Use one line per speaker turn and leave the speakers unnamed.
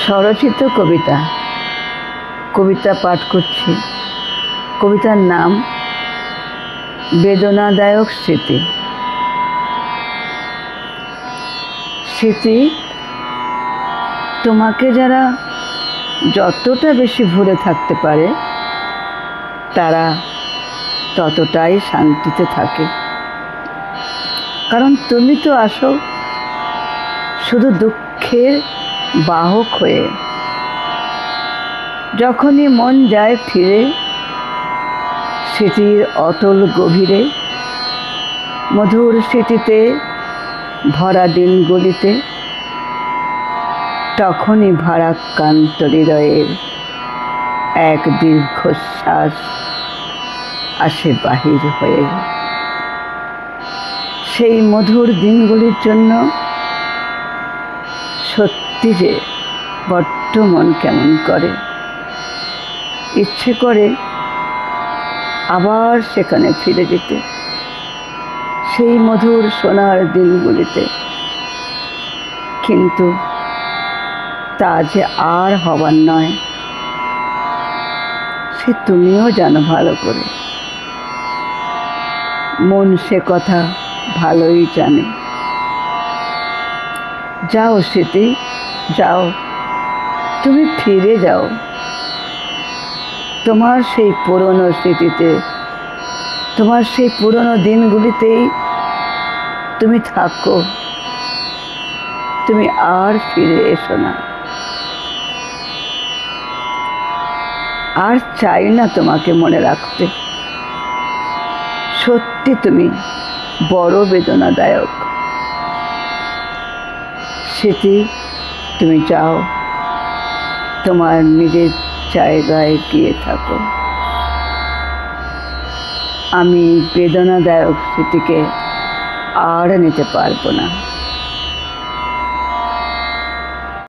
স্বরচিত কবিতা পাঠ করছি। কবিতার নাম বেদনাদায়ক স্মৃতি। স্মৃতি তোমাকে যারা যতটা বেশি ভুলে থাকতে পারে তারা ততটাই শান্তিতে থাকে। কারণ তুমি তো আসো শুধু দুঃখের বাহক হয়ে। যখনই মন যায় ফিরে স্মৃতির অতল গভীরে, মধুর স্মৃতিতে ভরা দিনগুলিতে, তখনই ভারাক্রান্ত হৃদয়ের এক দীর্ঘশ্বাস আসে বাহির হয়ে। সেই মধুর দিনগুলির জন্য সত্যি যে বড্ড মন কেমন করে, ইচ্ছে করে আবার সেখানে ফিরে যেতে, সেই মধুর সোনার দিনগুলিতে। কিন্তু তা যে আর হবার নয়, সে তুমিও জানো ভালো করে। মন সে কথা ভালোই জানে। যাও স্মৃতি, যাও, তুমি ফিরে যাও তোমার সেই পুরনো স্মৃতিতে, তোমার সেই পুরনো দিনগুলিতেই তুমি থাকো। তুমি আর ফিরে এসো না। আর চাই না তোমাকে মনে রাখতে। সত্যি তুমি বড় বেদনাদায়ক। স্মৃতি, তুমি যাও, তোমার নিজের জায়গায় গিয়ে থাকো। আমি বেদনাদায়ক স্মৃতিকে আর নিতে পারবো না।